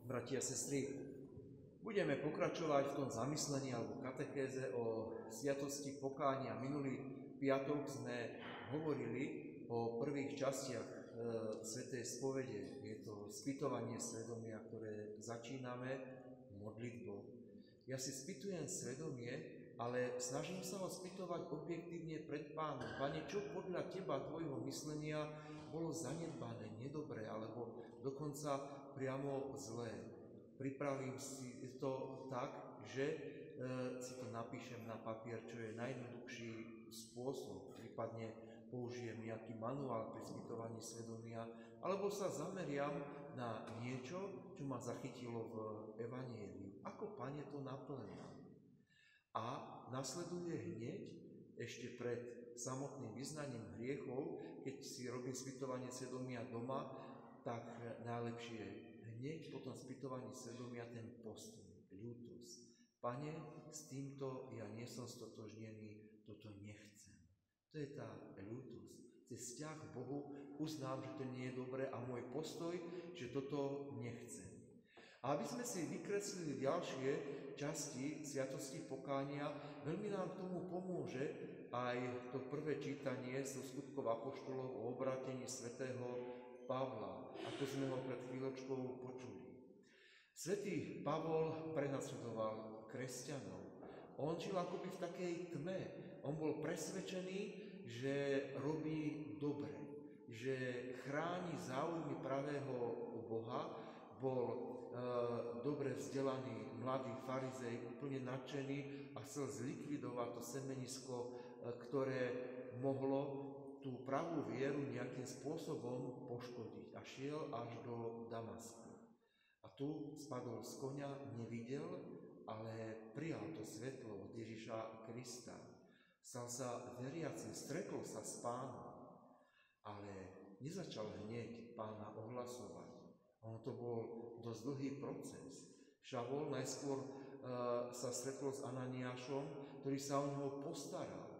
Bratia a sestry, budeme pokračovať v tom zamyslení alebo katekéze o sviatosti pokánia. Minulý piatok sme hovorili o prvých častiach svätej spovede. Je to spytovanie svedomia, ktoré začíname modlitbou. Ja si spytujem svedomie, ale snažím sa ho spytovať objektívne pred Pánom. Pane, čo podľa teba, tvojho myslenia, bolo zanedbané, nedobré, alebo dokonca priamo zlé. Pripravím si to tak, že si to napíšem na papier, čo je najjednoduchší spôsob, prípadne použijem nejaký manuál pri spytovaní svedomia, alebo sa zameriam na niečo, čo ma zachytilo v Evanjeliu. Ako, Pane, to naplňam? A nasleduje hneď, ešte pred samotným vyznaním hriechov, keď si robím spytovanie svedomia doma, tak najlepšie je hneď po tom spytovaní svedomia ten postoj, ľútosť. Pane, s týmto ja nie som stotožnený, toto nechcem. To je tá ľútosť. Cez vzťah k Bohu uznám, že to nie je dobré a môj postoj, že toto nechcem. A aby sme si vykreslili ďalšie časti sviatosti pokánia, veľmi nám k tomu pomôže aj to prvé čítanie zo skutkov apoštolov o obrátení svätého Pavla, ako sme ho pred chvíľočkou počuli. Svätý Pavol prenasledoval kresťanov. On žil akoby v takej tme. On bol presvedčený, že robí dobre, že chráni záujmy pravého Boha. Bol dobre vzdelaný mladý farizej, úplne nadšený a chcel zlikvidovať to semenisko, ktoré mohlo tú pravú vieru nejakým spôsobom poškodiť. A šiel až do Damasku. A tu spadol z koňa, nevidel, ale prijal to svetlo od Ježiša Krista. Stal sa veriacim, stretol sa s Pánom, ale nezačal hneď Pána ohlasovať. Ono to bol dosť dlhý proces. Šavol najskôr sa stretol s Ananiášom, ktorý sa o neho postaral.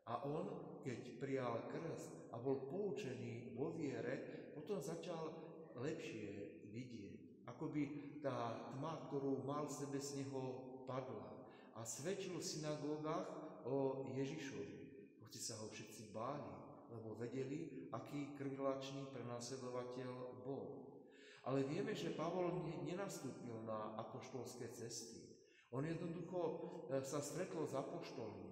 A on, keď prijal krst a bol poučený vo viere, potom začal lepšie vidieť. Akoby tá tma, ktorú mal v sebe, z neho padla. A svedčil v synagógach o Ježišovi. Hoci sa ho všetci báli, lebo vedeli, aký krvilačný prenasledovateľ bol. Ale vieme, že Pavol nenastúpil na apoštolské cesty. On jednoducho sa stretol s apoštolmi.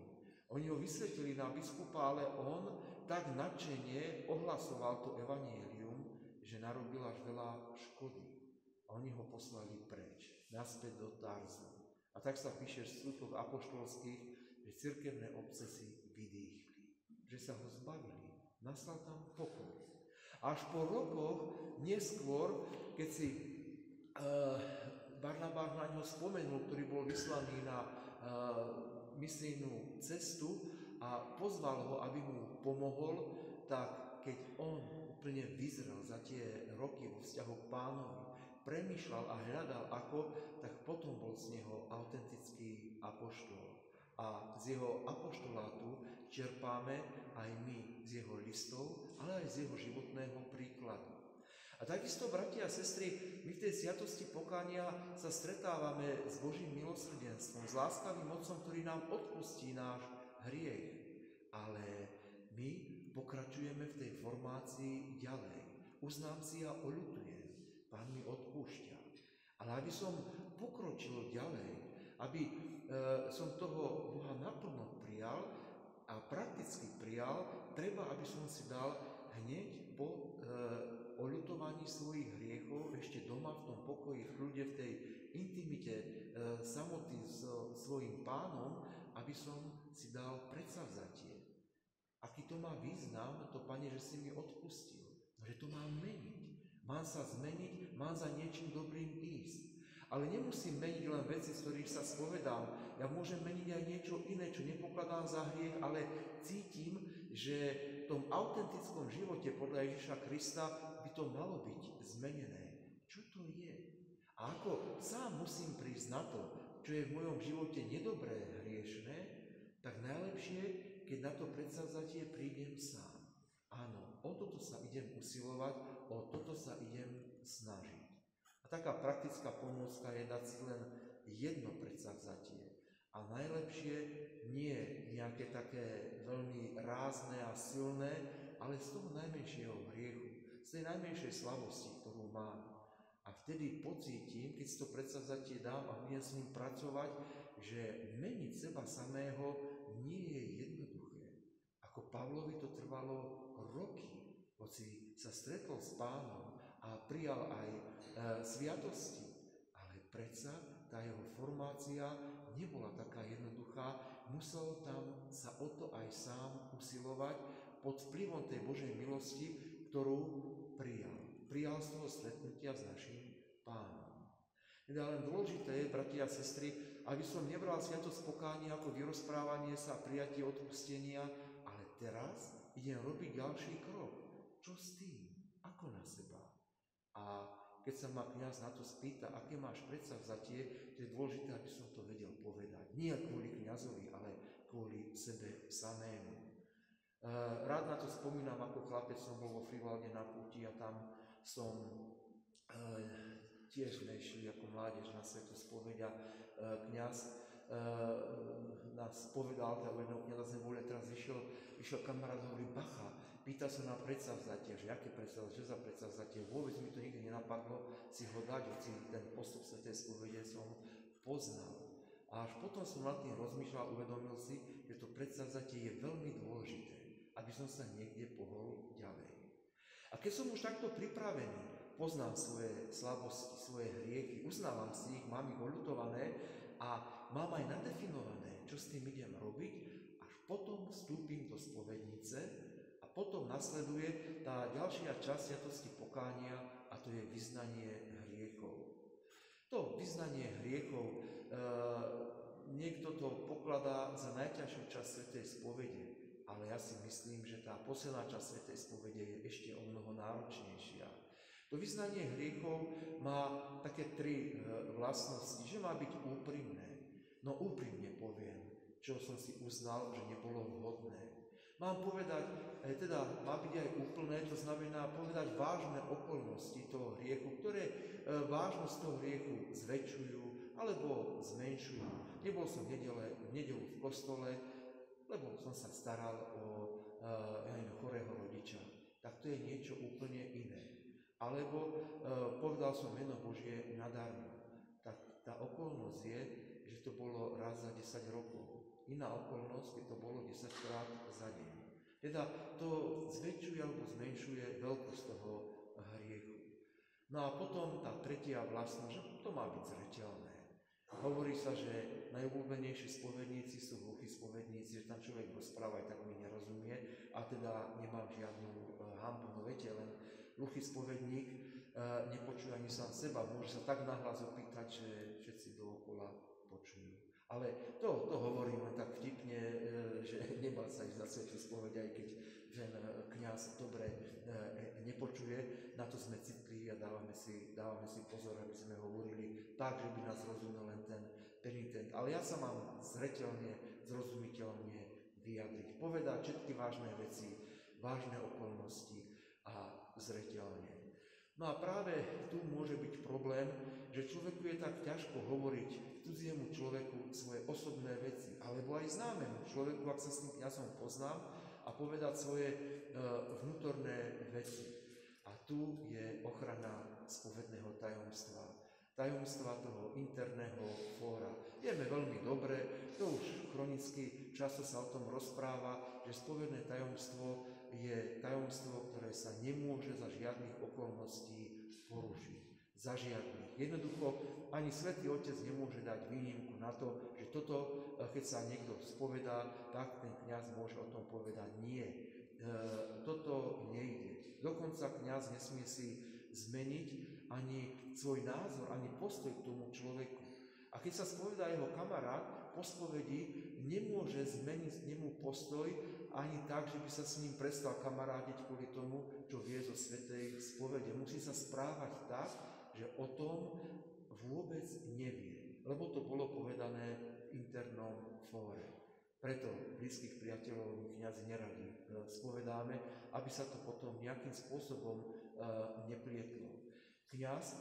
Oni ho vysvetlili na biskupa, ale on tak nadšene ohlasoval to evanjelium, že narobil až veľa škody. A oni ho poslali preč, naspäť do Tarzu. A tak sa píše v skutkoch apoštolských, že cirkevné obce si vydýchli, že sa ho zbavili. Nastal tam pokoj. Až po rokoch neskôr, keď si Barnabáš na ňo spomenul, ktorý bol vyslaný na misijnú cestu a pozval ho, aby mu pomohol, tak keď on úplne vyzrel za tie roky vo vzťahu k Pánovi, premýšľal a hľadal ako, tak potom bol z neho autentický apoštol. A z jeho apoštolátu čerpáme aj my z jeho listov, ale aj z jeho životného príkladu. A takisto, bratia a sestry, my v tej sviatosti pokánia sa stretávame s Božím milosrdenstvom, s láskavým Otcom, ktorý nám odpustí náš hriech. Ale my pokračujeme v tej formácii ďalej. Uznám si a oľutujem. Pán mi odpúšťa. Ale aby som pokročil ďalej, aby som toho Boha naplno prijal a prakticky prijal, treba, aby som si dal hneď po oľutovaní svojich hriechov, ešte doma v tom pokoji, v kľude, v tej intimite samoty s svojím Pánom, aby som si dal predsavzatie. Aký to má význam, to, Pane, že si mi odpustil, že to mám meniť. Mám sa zmeniť, mám za niečím dobrým ísť. Ale nemusím meniť len veci, z ktorých sa spovedám. Ja môžem meniť aj niečo iné, čo nepokladám za hriech, ale cítim, že v tom autentickom živote podľa Ježiša Krista by to malo byť zmenené. Čo to je? A ako sám musím prísť na to, čo je v mojom živote nedobré, hriešné, tak najlepšie, keď na to predsavzatie prídem sám. Áno, o toto sa idem usilovať, o toto sa idem snažiť. A taká praktická pomôcka je dať si len jedno predsavzatie. A najlepšie nie nejaké také veľmi rázne a silné, ale z toho najmenšieho hriechu, z tej najmenšej slabosti, ktorú mám. A vtedy pocítim, keď si to predsavzatie dám a budem s ním pracovať, že meniť seba samého nie je jednoduché. Ako Pavlovi to trvalo roky, hoci sa stretol s Pánom a prijal aj sviatosti, ale predsa tá jeho formácia nebola taká jednoduchá, musel tam sa o to aj sám usilovať pod vplyvom tej Božej milosti, ktorú prijal. Prijal z toho stretnutia s našim Pánom. Teda len dôležité je, bratia a sestry, aby som nebral sviatosť pokánia ako vyrozprávanie sa a prijatie odpustenia, ale teraz idem robiť ďalší krok. Čo s tým? Ako na seba? A keď sa ma kňaz na to spýta, aké máš predsavzatie, to je dôležité, aby som to vedel povedať. Nie kvôli kňazovi, ale kvôli sebe samému. Rád na to spomínam, ako chlapec som bol vo Frivalde na púti a tam som tiež sme išli ako mládež na svetu spoveď a kňaz nás povedal, teda jedného kňaza sme boli, teraz išiel kamarát a hovorí, bacha, pýta sa na predsavzatie, že aké predsavzatie, čo za predsavzatie, vôbec mi to nikdy nenapadlo si ho dať, hoci ten postup svätej spovede som poznal. A až potom som nad tým rozmýšľal, uvedomil si, že to predsavzatie je veľmi dôležité, aby som sa niekde pohol ďalej. A keď som už takto pripravený, poznám svoje slabosti, svoje hriechy, uznávam si ich, mám ich oľutované a mám aj nadefinované, čo s tým idem robiť, až potom vstúpim do spovednice a potom nasleduje tá ďalšia časť sviatosti pokánia a to je vyznanie hriechov. To vyznanie hriechov, niekto to pokladá za najťažšiu časť svätej spovede, ale ja si myslím, že tá posledná časť svätej spovede je ešte o mnoho náročnejšia. To vyznanie hriechov má také tri vlastnosti, že má byť úprimné. No úprimne poviem, čo som si uznal, že nebolo vhodné. Mám povedať, teda má byť aj úplné, to znamená povedať vážne okolnosti toho hriechu, ktoré vážnosť toho hriechu zväčšujú alebo zmenšujú. Nebol som v nedeľu v kostole, lebo som sa staral o chorého rodiča. Tak to je niečo úplne iné. Alebo povedal som meno Božie nadarmo. Tak tá okolnosť je, že to bolo raz za 10 rokov. Iná okolnosť, keď to bolo 10 krát za deň. Teda to zväčšuje alebo zmenšuje veľkosť toho hriechu. No a potom tá tretia vlastnosť, že to má byť zreteľné. Hovorí sa, že najobľúbenejší spovedníci sú hluchí spovedníci, že tam človek rozpráva, tak mi nerozumie a teda nemám žiadnu hanbu, no viete, len hluchý spovedník nepočuje ani sám seba, môže sa tak nahlas opýtať, že všetci dookola počujú. Ale to hovorím len tak vtipne, že nemá sa ísť na svätú spoveď, aj keď ten kňaz dobre nepočuje, na to sme citliví a dávame si pozor, aby sme hovorili tak, že by nás rozumel len ten penitent. Ale ja sa mám zreteľne, zrozumiteľne vyjadriť, povedať všetky vážne veci, vážne okolnosti a zreteľne. No a práve tu môže byť problém, že človeku je tak ťažko hovoriť cudziemu človeku svoje osobné veci, alebo aj známemu človeku, ak sa s tým kňazom poznám, a povedať svoje vnútorné veci. A tu je ochrana spovedného tajomstva. Tajomstva toho interného fóra. Vieme veľmi dobre, to už chronicky často sa o tom rozpráva, že spovedné tajomstvo je tajomstvo, ktoré sa nemôže za žiadnych okolností porušiť. Za žiadnych. Jednoducho ani Svätý Otec nemôže dať výnimku na to, že toto, keď sa niekto spovedá, tak ten kňaz môže o tom povedať nie. Toto nejde. Dokonca kňaz nesmie si zmeniť ani svoj názor, ani postoj k tomu človeku. A keď sa spovedá jeho kamarát, po spovedi nemôže zmeniť nemu postoj ani tak, že by sa s ním prestal kamarádiť kvôli tomu, čo vie zo svätej spovede. Musí sa správať tak, že o tom vôbec nevie, lebo to bolo povedané v internom fóre. Preto blízkych priateľov kňazi neradi spovedáme, aby sa to potom nejakým spôsobom neplietlo. kňaz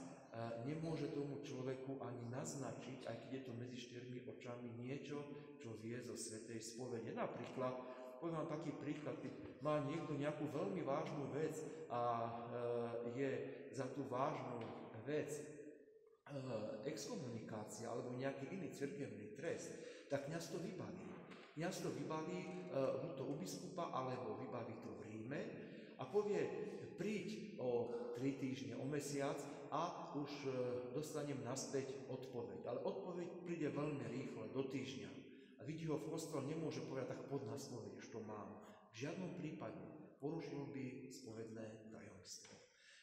nemôže tomu človeku ani naznačiť, aj keď je to medzi štyrmi očami, niečo, čo vie zo svätej spovede. Napríklad, poviem vám taký príklad, keď má niekto nejakú veľmi vážnu vec a je za tú vážnu vec exkomunikácia alebo nejaký iný cirkevný trest, tak kňaz to vybaví. Kňaz to vybaví buď to u biskupa, alebo vybaví to v Ríme a povie, príď o 3 týždne, o mesiac a už dostanem naspäť odpoveď. Ale odpoveď príde veľmi rýchle, do týždňa. A vidí ho v kostole, nemôže povedať, tak poď na spoveď, už to mám. V žiadnom prípade porušil by spovedné tajomstvo.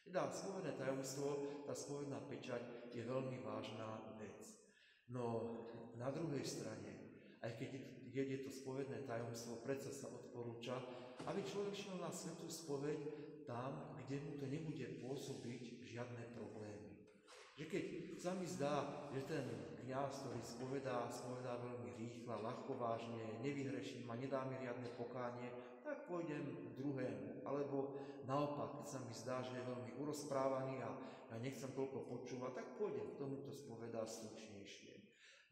Teda spovedné tajomstvo, tá spovedná pečať je veľmi vážna vec. No na druhej strane, aj keď je to spovedné tajomstvo, predsa sa odporúča, aby človek šiel na svätú spoveď tam, kde mu to nebude pôsobiť žiadne problémy. Že keď sa mi zdá, že ten kňaz, ktorý spovedá veľmi rýchlo, ľahkovážne, nevyhreším a nedá mi riadne pokánie, tak pôjdem k druhému. Alebo naopak, keď sa mi zdá, že je veľmi urozprávaný a ja nechcem toľko počúvať, tak pôjdem k tomuto spovedá stručnejšie.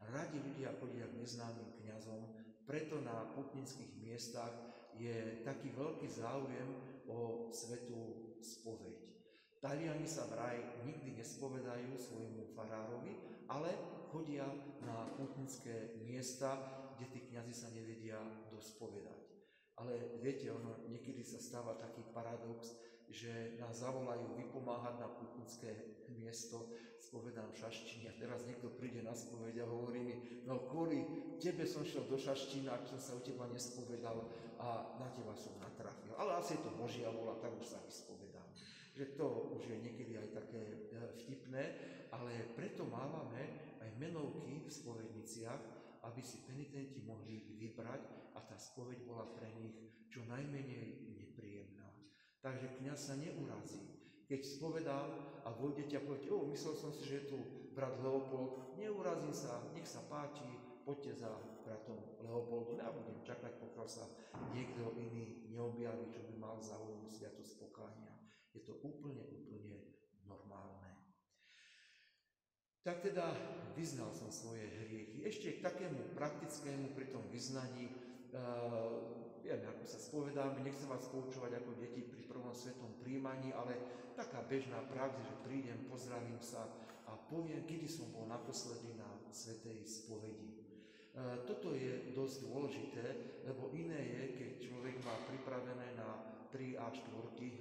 Radi ľudia chodia k neznámym kňazom, preto na pútnických miestach je taký veľký záujem o svätú spoveď. Taliani sa vraj nikdy nespovedajú svojmu farárovi, ale chodia na pútnické miesta, kde tí kňazi sa nevedia dospovedať. Ale viete, niekedy sa stáva taký paradox, že nás zavolajú vypomáhať na pútnické miesto, spovedám v Šaštíne a teraz niekto príde na spoveď a hovorí mi, no kvôli tebe som šiel do Šaštína, ak som sa u teba nespovedal a na teba som natrafil. Ale asi je to Božia vôľa, tak už sa vyspovedám. Že to už je niekedy aj také vtipné, ale preto mávame aj menovky v spovedniciach, aby si penitenti mohli vybrať a tá spoveď bola pre nich čo najmenej nepríjemná. Takže kňaz sa neurazí. Keď spovedám a vojdete a poviete, myslel som si, že je tu brat Leopold, neurazím sa, nech sa páči, poďte za bratom Leopoldom. Ja budem čakať, pokiaľ sa niekto iný neobjaví, čo by mal záujem sviatosť pokánia. Je to úplne normálne. Tak teda vyznal som svoje hriechy. Ešte k takému praktickému pri tom vyznaní, vieme, ako sa spovedáme, nechcem vás poučovať ako deti pri prvom svetom príjmaní, ale taká bežná prax, že prídem, pozdravím sa a poviem, kedy som bol naposledy na svätej spovedi. Toto je dosť dôležité, lebo iné je, keď človek má pripravené na 3 a 4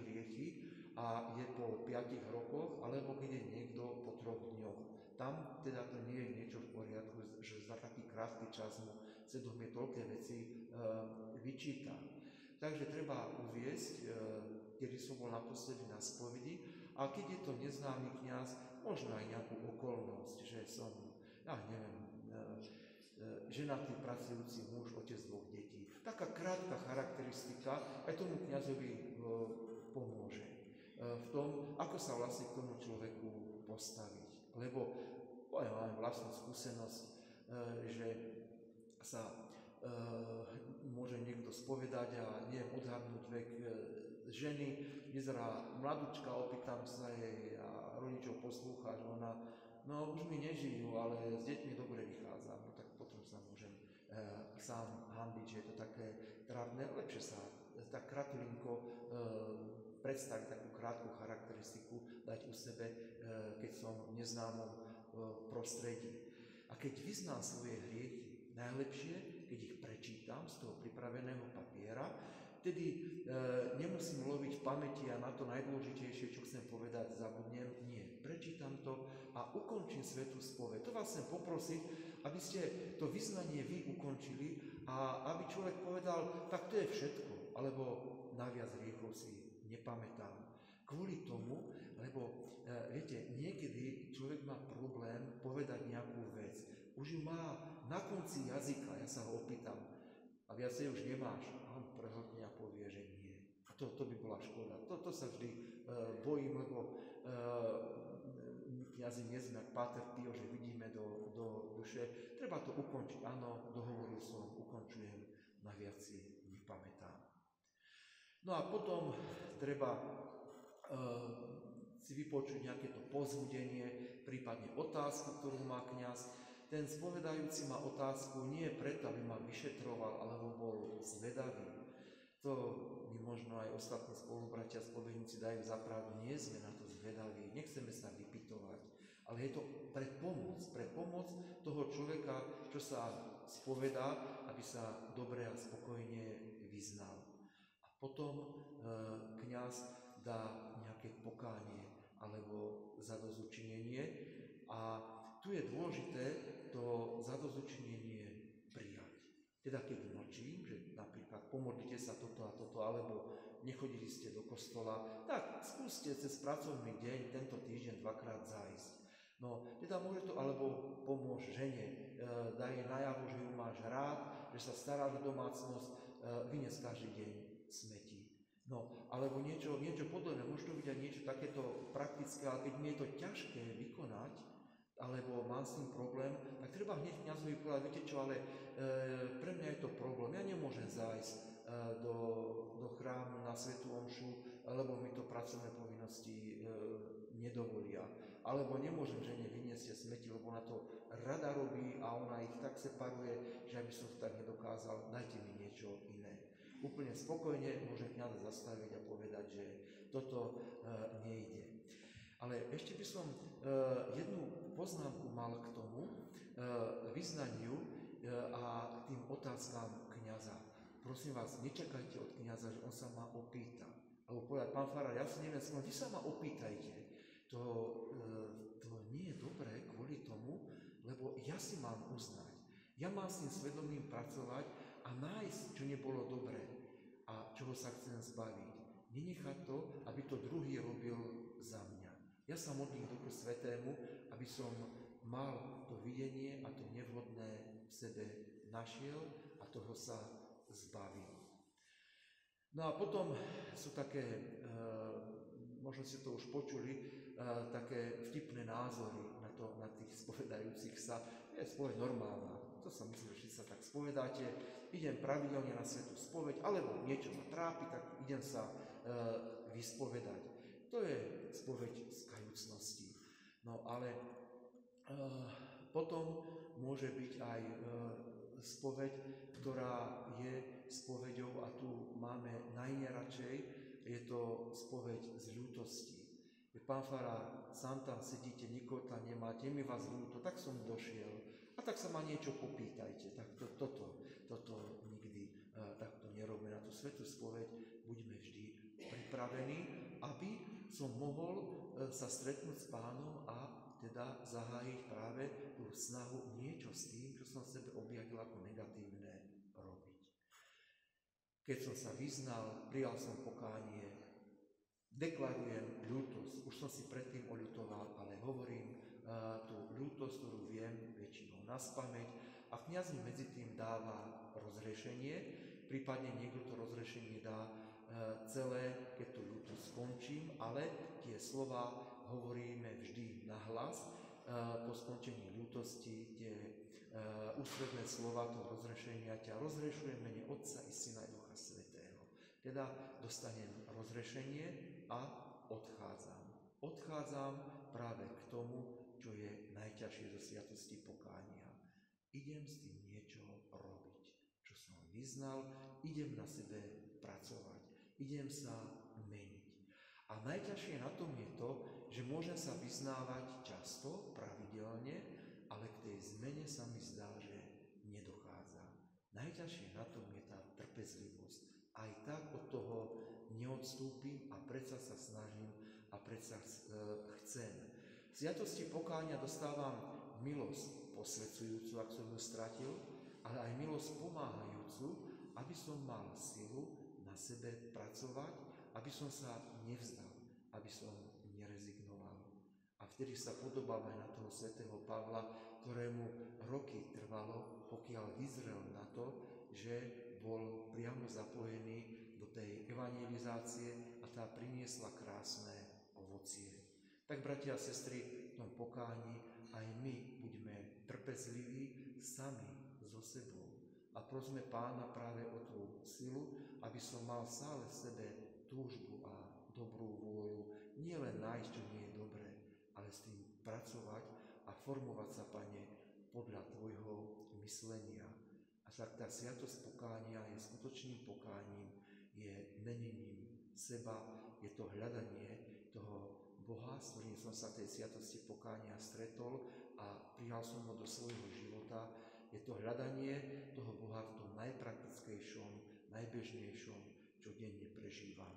hriechy a je po 5 rokoch, alebo keď je niekto po 3 dňoch. Tam teda to nie je niečo v poriadku, že za taký krátky čas mu svedomie toľké veci vyčíta. Takže treba uviesť, kedy som bol naposledy na spovedi a keď je to neznámy kňaz, možno aj nejakú okolnosť, že som, ženatý pracujúci muž, otec 2 detí. Taká krátka charakteristika aj tomu kňazovi pomôže v tom, ako sa vlastne k tomu človeku postaviť. Lebo mám vlastnú skúsenosť, že sa môže niekto spovedať a neviem odhadnúť vek ženy, vyzerá mladúčka, opýtam sa jej a rodičov poslúcha, že ona, no už mi nežijú, ale s deťmi dobre vychádza. No tak potom sa môžem sám hanbiť, že je to také trápne. Lepšie sa tak kratulinko predstaviť takú krátku charakteristiku, dať u sebe, keď som v neznámom prostredí. A keď vyznám svoje hriechy, najlepšie, keď ich prečítam z toho pripraveného papiera, vtedy nemusím loviť v pamäti a na to najdôležitejšie, čo chcem povedať, zabudnem. Nie, prečítam to a ukončím svätú spoveď. To vás chcem poprosiť, aby ste to vyznanie vy ukončili a aby človek povedal, tak to je všetko, alebo naviac hriechov si nepamätám. Kvôli tomu, lebo viete, niekedy človek má problém povedať nejakú vec. Už ju má na konci jazyka, ja sa ho opýtam, a viacej už nemáš. A on prehltne a povie, že nie. A to by bola škoda. To sa vždy bojím, lebo kňazi nie sme jak Páter Pio, že vidíme do duše. Treba to ukončiť. Áno, dohovoril som, ukončujem, na viac si nepamätám. No a potom treba si vypočuť nejaké to povzbudenie, prípadne otázku, ktorú má kňaz. Ten spovedajúci má otázku nie preto, aby ma vyšetroval, alebo bol zvedavý. To my možno aj ostatní spolubratia, spovedníci dajú za pravdu, nie sme na to zvedaví, nechceme sa vypytovať, ale je to pre pomoc toho človeka, čo sa spovedá, aby sa dobre a spokojne vyznal. A potom kňaz dá nejaké pokánie alebo zadozučinenie a tu je dôležité to zadozučinenie prijať. Teda keď mlčím, že napríklad pomodlite sa toto a toto, alebo nechodili ste do kostola, tak skúste cez pracovný deň tento týždeň 2-krát zájsť. No, teda môže to, alebo pomôž žene, daj jej najavo, že ju máš rád, že sa staráš o domácnosť, vynies každý deň smeti. No, alebo niečo podobné, môže to byť aj niečo takéto praktické, ale keď mi je to ťažké vykonať, alebo mám s tým problém, tak treba hneď kňazovi povedať, viete čo, ale pre mňa je to problém, ja nemôžem zájsť do chrámu na svätú omšu, lebo mi to pracovné povinnosti nedovolia. Alebo nemôžem žene vyniesť smeti, lebo ona to rada robí a ona ich tak separuje, že aby som to tak nedokázal, dajte mi niečo iné. Úplne spokojne môže kňaza zastaviť a povedať, že toto nejde. Ale ešte by som jednu poznámku mal k tomu vyznaniu a k tým otázkám kňaza. Prosím vás, nečakajte od kňaza, že on sa ma opýta. Alebo povedať, pán farár, ja si neviem, vy sa ma opýtajte. To nie je dobré kvôli tomu, lebo ja si mám uznať. Ja mám s tým svedomím pracovať a nájsť, čo nebolo dobré a čoho sa chcem zbaviť. Nenechať to, aby to druhý robil za mňa. Ja sa modlím Duchu Svätému, aby som mal to videnie a to nevhodné v sebe našiel a toho sa zbavil. No a potom sú také, možno ste to už počuli, také vtipné názory na tých spovedajúcich sa. Je spoveď normálna. To sa myslím, že všetci sa tak spovedáte. Idem pravidelne na svätú spoveď, alebo niečo ma trápi, tak idem sa vyspovedať. To je spoveď z kajúcnosti. No ale potom môže byť aj spoveď, ktorá je spoveďou, a tu máme najneradšej, je to spoveď z ľútosti. Pán farár, sám tam sedíte, nikoho tam nemáte, mi vás ľúto, tak som došiel. A tak sa ma niečo popýtajte. Tak toto nikdy takto nerobme. Na tú svätú spoveď buďme vždy pripravení, aby som mohol sa stretnúť s Pánom a teda zahájiť práve tú snahu niečo s tým, čo som v sebe objavil ako negatívne, robiť. Keď som sa vyznal, prijal som pokánie, deklarujem ľútosť. Už som si predtým oľutoval, ale hovorím tú ľútosť, ktorú viem väčšinou naspamäť, a kňaz mi medzi tým dáva rozrešenie, prípadne niekto to rozrešenie dá celé, keď tú ľútosť skončím, ale tie slova hovoríme vždy nahlas. Po skončení ľútosti tie ústredné slova toho rozrešenia ťa rozrešujem v mene Otca i Syna i Ducha Svätého. Teda dostanem rozrešenie a odchádzam. Odchádzam práve k tomu, čo je najťažšie zo sviatosti pokánia. Idem s tým niečo robiť, čo som vyznal, idem na sebe pracovať, idem sa meniť. A najťažšie na tom je to, že môžem sa vyznávať často, pravidelne, ale k tej zmene sa mi zdá, že nedochádza. Najťažšie na tom je tá trpezlivosť. Aj tak od toho neodstúpim a predsa sa snažím a predsa chcem. V sviatosti pokánia dostávam milosť posvedzujúcu, ak som ju stratil, ale aj milosť pomáhajúcu, aby som mal silu na sebe pracovať, aby som sa nevzdal, aby som nerezignoval. A vtedy sa podobám aj na toho svätého Pavla, ktorému roky trvalo, pokiaľ vyzrel na to, že bol priamo zapojený do tej evangelizácie a tá priniesla krásne ovocie. Tak, bratia a sestry, v tom pokáni aj my buďme trpezliví sami so sebou a prosme Pána práve o tú silu, aby som mal stále v sebe túžbu a dobrú vôľu nie len nájsť, čo nie je dobré, ale s tým pracovať a formovať sa, Pane, podľa Tvojho myslenia. A však tá sviatosť pokánia je skutočným pokáním, je menením seba, je to hľadanie toho Boha, s ktorým som sa tej sviatosti pokánia stretol a prijal som ho do svojho života. Je to hľadanie toho Boha v tom najpraktickejšom, najbežnejšom, čo denne prežívam.